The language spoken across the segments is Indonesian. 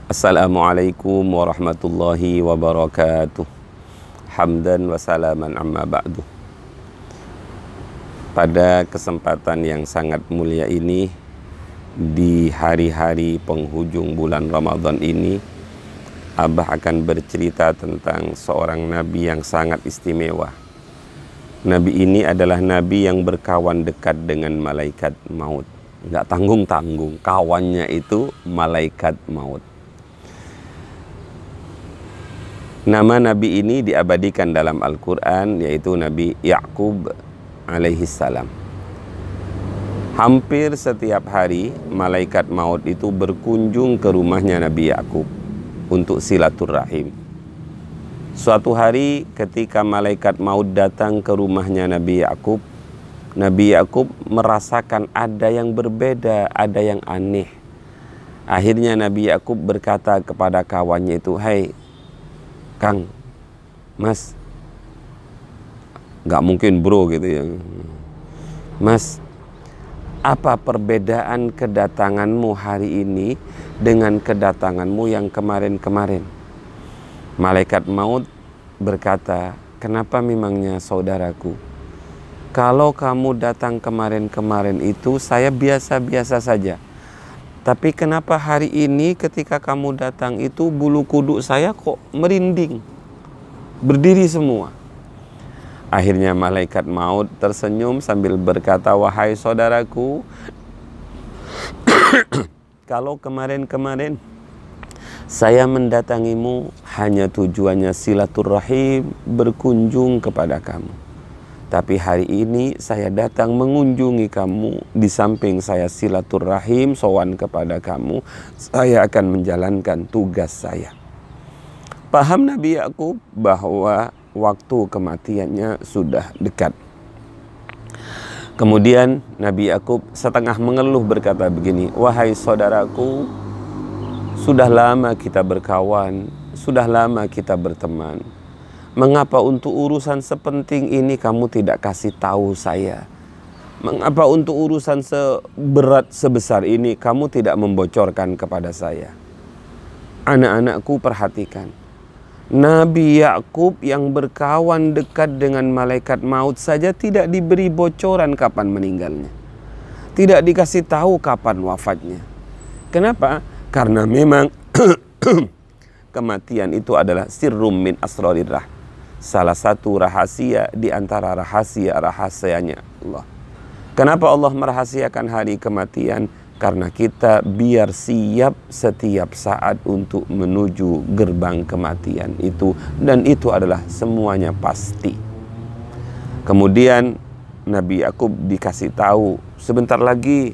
Assalamualaikum warahmatullahi wabarakatuh. Hamdan wa salaman amma ba'du. Pada kesempatan yang sangat mulia ini, di hari-hari penghujung bulan Ramadan ini, Abah akan bercerita tentang seorang nabi yang sangat istimewa. Nabi ini adalah nabi yang berkawan dekat dengan malaikat maut. Nggak tanggung-tanggung, kawannya itu malaikat maut. Nama nabi ini diabadikan dalam Al-Quran, yaitu Nabi Ya'qub alaihi salam. Hampir setiap hari malaikat maut itu berkunjung ke rumahnya Nabi Ya'qub untuk silaturahim. Suatu hari ketika malaikat maut datang ke rumahnya Nabi Ya'qub merasakan ada yang berbeda, ada yang aneh. Akhirnya Nabi Ya'qub berkata kepada kawannya itu, "Hai Kang, Mas," nggak mungkin bro gitu ya, "Mas, apa perbedaan kedatanganmu hari ini dengan kedatanganmu yang kemarin-kemarin?" Malaikat maut berkata, "Kenapa memangnya saudaraku? Kalau kamu datang kemarin-kemarin itu saya biasa-biasa saja. Tapi kenapa hari ini ketika kamu datang itu bulu kuduk saya kok merinding, berdiri semua?" Akhirnya malaikat maut tersenyum sambil berkata, "Wahai saudaraku, kalau kemarin-kemarin saya mendatangimu hanya tujuannya silaturahim, berkunjung kepada kamu. Tapi hari ini saya datang mengunjungi kamu. Di samping saya silaturahim, sowan kepada kamu, saya akan menjalankan tugas saya." Paham Nabi Ya'qub bahwa waktu kematiannya sudah dekat. Kemudian Nabi Ya'qub setengah mengeluh berkata begini, "Wahai saudaraku, sudah lama kita berkawan, sudah lama kita berteman. Mengapa untuk urusan sepenting ini kamu tidak kasih tahu saya? Mengapa untuk urusan seberat sebesar ini kamu tidak membocorkan kepada saya?" Anak-anakku, perhatikan. Nabi Ya'qub yang berkawan dekat dengan malaikat maut saja tidak diberi bocoran kapan meninggalnya. Tidak dikasih tahu kapan wafatnya. Kenapa? Karena memang kematian itu adalah sirrum min asrarirrah. Salah satu rahasia di antara rahasia-rahasianya Allah. Kenapa Allah merahasiakan hari kematian? Karena kita biar siap setiap saat untuk menuju gerbang kematian itu. Dan itu adalah semuanya pasti. Kemudian Nabi Ya'qub dikasih tahu, sebentar lagi,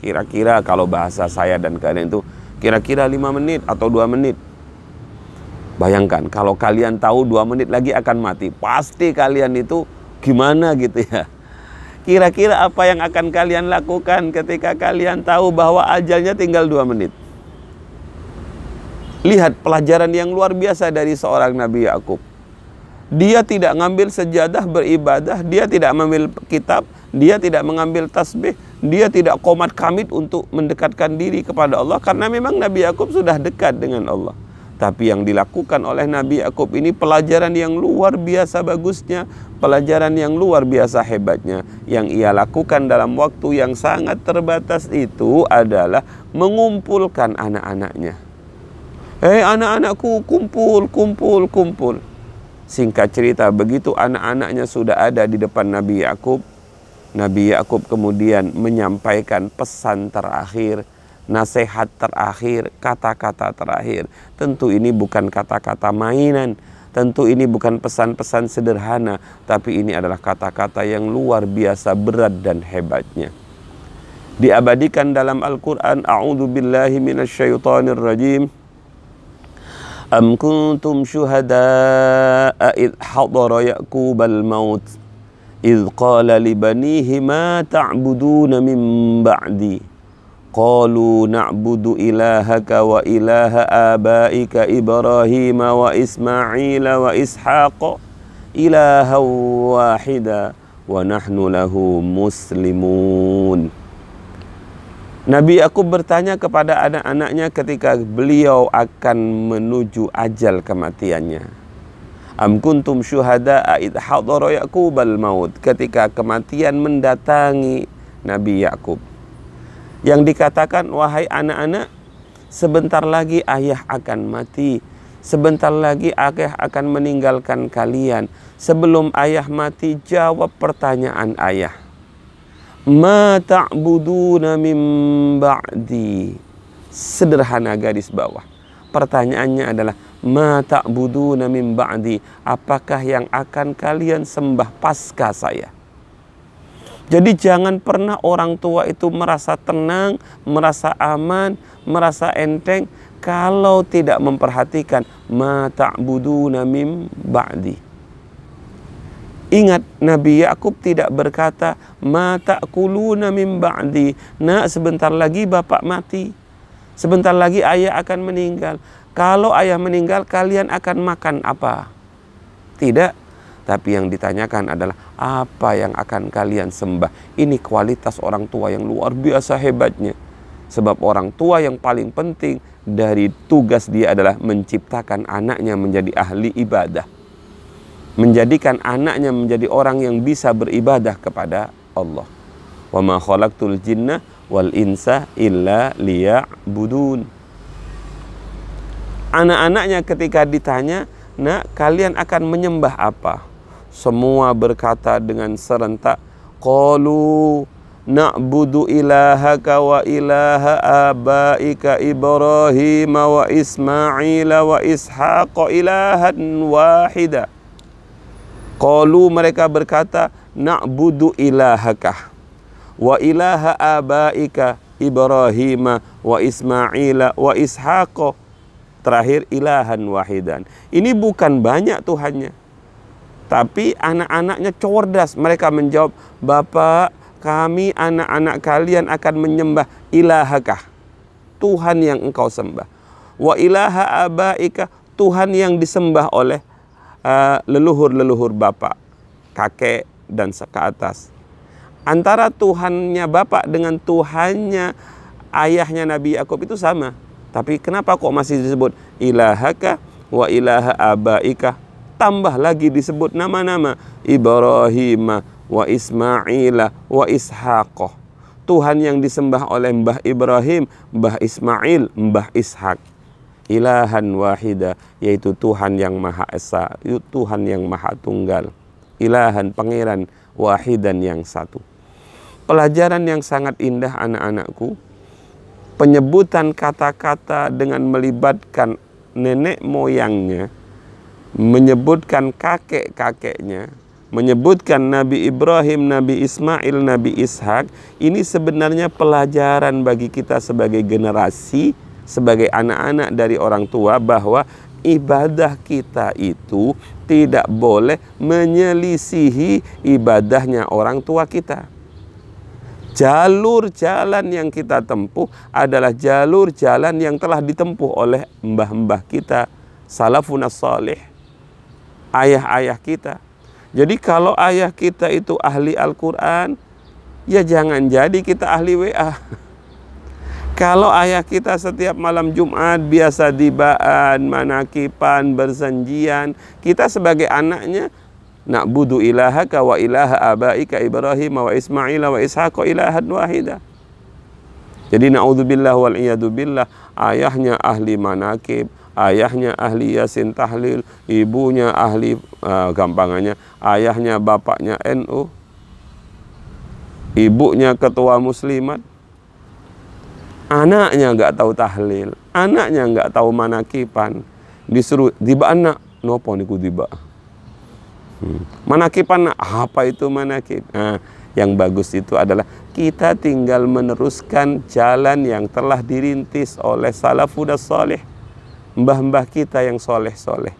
kira-kira kalau bahasa saya dan kalian itu, kira-kira 5 menit atau 2 menit. Bayangkan kalau kalian tahu 2 menit lagi akan mati, pasti kalian itu gimana gitu ya. Kira-kira apa yang akan kalian lakukan ketika kalian tahu bahwa ajalnya tinggal 2 menit? Lihat pelajaran yang luar biasa dari seorang Nabi Ya'qub. Dia tidak ngambil sejadah beribadah, dia tidak mengambil kitab, dia tidak mengambil tasbih, dia tidak qomat kamit untuk mendekatkan diri kepada Allah, karena memang Nabi Ya'qub sudah dekat dengan Allah. Tapi yang dilakukan oleh Nabi Ya'qub ini pelajaran yang luar biasa bagusnya, pelajaran yang luar biasa hebatnya. Yang ia lakukan dalam waktu yang sangat terbatas itu adalah mengumpulkan anak-anaknya. "Hei anak-anakku, kumpul, kumpul, kumpul." Singkat cerita, begitu anak-anaknya sudah ada di depan Nabi Ya'qub kemudian menyampaikan pesan terakhir, nasihat terakhir, kata-kata terakhir. Tentu ini bukan kata-kata mainan, tentu ini bukan pesan-pesan sederhana, tapi ini adalah kata-kata yang luar biasa berat dan hebatnya. Diabadikan dalam Al-Quran, "A'udzu billahi minasyaitonir rajim. Am kuntum syuhada'a idh hadara Ya'qubal maut idh qala li banihi ma ta'buduna min ba'di. Qalu na'budu ilahaka wa ilaha abaika Ibrahim wa Ismail wa Ishaq ilahan wahida wa nahnu lahu muslimun." Nabi Yakub bertanya kepada anak-anaknya ketika beliau akan menuju ajal kematiannya. Am kuntum syuhada'a idh hadara Yaqubal maut, ketika kematian mendatangi Nabi Yakub. Yang dikatakan, wahai anak-anak, sebentar lagi ayah akan mati. Sebentar lagi ayah akan meninggalkan kalian. Sebelum ayah mati, jawab pertanyaan ayah. Ma ta'buduna min ba'di. Sederhana garis bawah. Pertanyaannya adalah, ma ta'buduna min ba'di. Apakah yang akan kalian sembah pasca saya? Jadi jangan pernah orang tua itu merasa tenang, merasa aman, merasa enteng kalau tidak memperhatikan ma ta'buduna min ba'di. Ingat, Nabi Yakub tidak berkata ma ta'kuluna min ba'di. Nak, sebentar lagi bapak mati. Sebentar lagi ayah akan meninggal. Kalau ayah meninggal, kalian akan makan apa? Tidak. Tapi yang ditanyakan adalah apa yang akan kalian sembah. Ini kualitas orang tua yang luar biasa hebatnya. Sebab orang tua yang paling penting dari tugas dia adalah menciptakan anaknya menjadi ahli ibadah. Menjadikan anaknya menjadi orang yang bisa beribadah kepada Allah. Wa ma khalaqtul jinna wal insa illa liya'budun. Anak-anaknya ketika ditanya, nak, kalian akan menyembah apa? Semua berkata dengan serentak, qalu na'budu ilahaka wa ilaha abaika Ibrahim wa Ismail wa Ishaq ilahan wahida. Qalu, mereka berkata, na'budu ilahaka wa ilaha abaika Ibrahim wa Ismail wa Ishaq. Terakhir, ilahan wahidan. Ini bukan banyak Tuhannya, tapi anak-anaknya cerdas. Mereka menjawab, Bapak, kami anak-anak kalian akan menyembah ilahakah, Tuhan yang engkau sembah. Wa ilaha abaika, Tuhan yang disembah oleh leluhur-leluhur bapak, kakek dan ke atas. Antara Tuhannya bapak dengan Tuhannya ayahnya Nabi Yakub itu sama. Tapi kenapa kok masih disebut ilahaka wa ilaha abaika? Tambah lagi disebut nama-nama Ibrahim wa Ismail wa Ishaq. Tuhan yang disembah oleh Mbah Ibrahim, Mbah Ismail, Mbah Ishaq. Ilahan wahida, yaitu Tuhan yang Maha Esa, Tuhan yang Maha Tunggal. Ilahan, pangeran, wahidan, yang satu. Pelajaran yang sangat indah anak-anakku, penyebutan kata-kata dengan melibatkan nenek moyangnya, menyebutkan kakek-kakeknya, menyebutkan Nabi Ibrahim, Nabi Ismail, Nabi Ishak. Ini sebenarnya pelajaran bagi kita sebagai generasi, sebagai anak-anak dari orang tua, bahwa ibadah kita itu tidak boleh menyelisihi ibadahnya orang tua kita. Jalur jalan yang kita tempuh adalah jalur jalan yang telah ditempuh oleh mbah-mbah kita, salafun as-salih, ayah-ayah kita. Jadi kalau ayah kita itu ahli Al-Quran, ya jangan jadi kita ahli WA. Kalau ayah kita setiap malam Jumat biasa dibaan, manakipan, bersenjian, kita sebagai anaknya na'budu ilahaka wa ilaha abaika Ibrahim wa Ismail wa Ishaq ilahan wahida. Jadi na'udzubillah wal iyadu billah, ayahnya ahli manakib, ayahnya ahli yasin tahlil, ibunya ahli gampangannya, ayahnya bapaknya NU, ibunya ketua muslimat. Anaknya nggak tahu tahlil, anaknya nggak tahu manakipan, disuruh tiba anak, nopo niku tiba. Manakipan, apa itu manakib? Nah, yang bagus itu adalah kita tinggal meneruskan jalan yang telah dirintis oleh salafun salih, mbah-mbah kita yang soleh-soleh.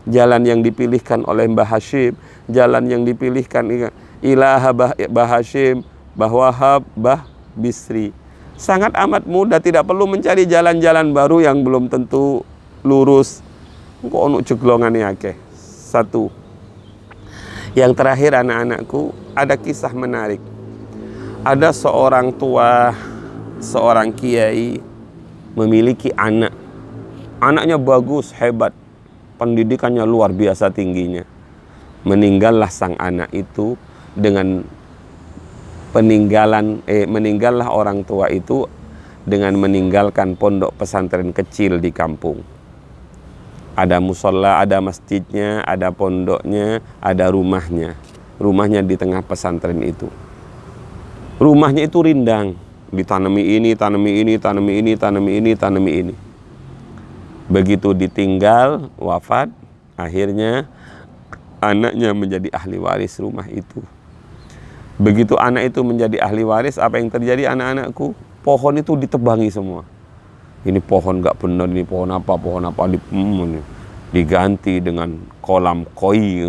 Jalan yang dipilihkan oleh Mbah Hashim, jalan yang dipilihkan Ilaha Mbah Hashim, Mbah Wahab, Mbah Bisri. Sangat amat mudah, tidak perlu mencari jalan-jalan baru yang belum tentu lurus. Kok ono ceglongan akeh. Satu. Yang terakhir anak-anakku, ada kisah menarik. Ada seorang tua seorang kiai memiliki anak. Anaknya bagus, hebat, pendidikannya luar biasa tingginya. Meninggallah sang anak itu dengan meninggallah orang tua itu dengan meninggalkan pondok pesantren kecil di kampung. Ada musola, ada masjidnya, ada pondoknya, ada rumahnya. Rumahnya di tengah pesantren itu. Rumahnya itu rindang, ditanami ini, tanami ini, tanami ini, tanami ini, tanami ini. Begitu ditinggal, wafat, akhirnya anaknya menjadi ahli waris rumah itu. Begitu anak itu menjadi ahli waris, apa yang terjadi anak-anakku? Pohon itu ditebangi semua. Ini pohon gak benar, ini pohon apa diganti dengan kolam koi,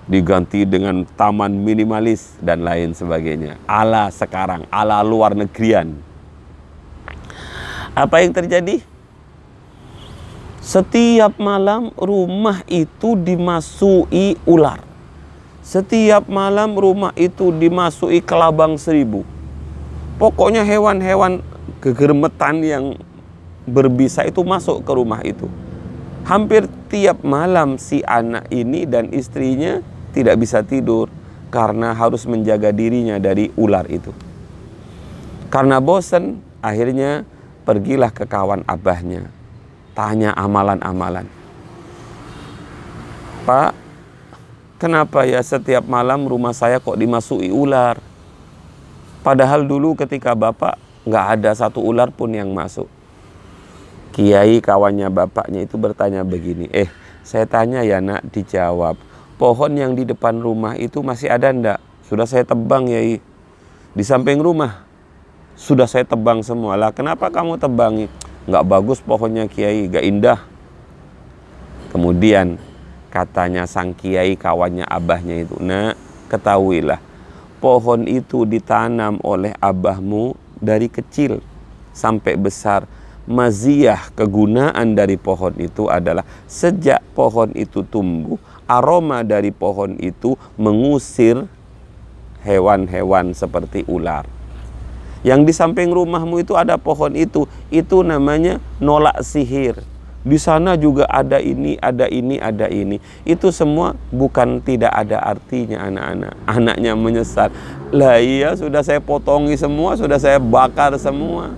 diganti dengan taman minimalis dan lain sebagainya. Ala sekarang, ala luar negerian. Apa yang terjadi? Setiap malam rumah itu dimasuki ular. Setiap malam rumah itu dimasuki kelabang seribu. Pokoknya hewan-hewan gegermetan yang berbisa itu masuk ke rumah itu. Hampir tiap malam si anak ini dan istrinya tidak bisa tidur karena harus menjaga dirinya dari ular itu. Karena bosan, akhirnya pergilah ke kawan abahnya. Tanya amalan-amalan. Pak, kenapa ya setiap malam rumah saya kok dimasuki ular? Padahal dulu ketika bapak nggak ada satu ular pun yang masuk. Kiai kawannya bapaknya itu bertanya begini, saya tanya ya nak, dijawab. Pohon yang di depan rumah itu masih ada ndak? Sudah saya tebang yai. Di samping rumah sudah saya tebang semua. Lah kenapa kamu tebangi? Nggak bagus pohonnya kiai, nggak indah. Kemudian katanya sang kiai kawannya abahnya itu, nak ketahuilah, pohon itu ditanam oleh abahmu dari kecil sampai besar. Maziyah kegunaan dari pohon itu adalah sejak pohon itu tumbuh, aroma dari pohon itu mengusir hewan-hewan seperti ular. Yang di samping rumahmu itu ada pohon itu namanya nolak sihir. Di sana juga ada ini, ada ini, ada ini. Itu semua bukan tidak ada artinya anak-anak. Anaknya menyesal. Lah iya, sudah saya potongi semua, sudah saya bakar semua.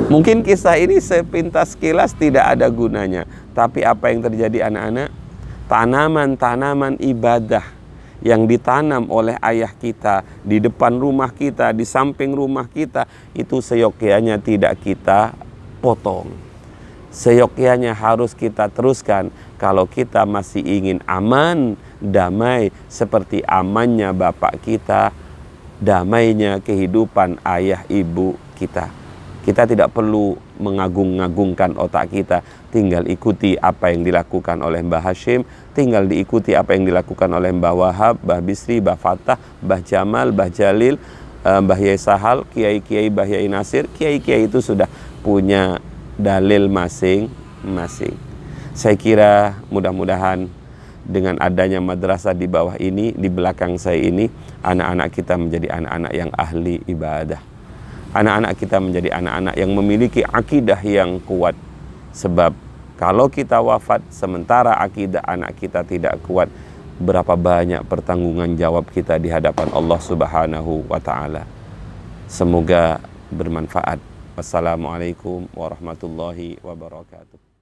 Mungkin kisah ini sepintas kilas tidak ada gunanya. Tapi apa yang terjadi anak-anak? Tanaman-tanaman ibadah yang ditanam oleh ayah kita di depan rumah kita, di samping rumah kita, itu seyogyanya tidak kita potong. Seyogyanya harus kita teruskan kalau kita masih ingin aman, damai seperti amannya bapak kita, damainya kehidupan ayah ibu kita. Kita tidak perlu mengagung-agungkan otak kita, tinggal ikuti apa yang dilakukan oleh Mbah Hashim, tinggal diikuti apa yang dilakukan oleh Mbah Wahab, Mbah Bisri, Mbah Fatah, Mbah Jamal, Mbah Jalil, Mbah Yai Sahal, Kiai-Kiai, Mbah Yai Nasir. Kiai-Kiai itu sudah punya dalil masing-masing. Saya kira mudah-mudahan dengan adanya madrasah di bawah ini, di belakang saya ini, anak-anak kita menjadi anak-anak yang ahli ibadah. Anak-anak kita menjadi anak-anak yang memiliki akidah yang kuat. Sebab kalau kita wafat sementara akidah anak kita tidak kuat, berapa banyak pertanggungan jawab kita di hadapan Allah Subhanahu wa ta'ala. Semoga bermanfaat. Wassalamualaikum warahmatullahi wabarakatuh.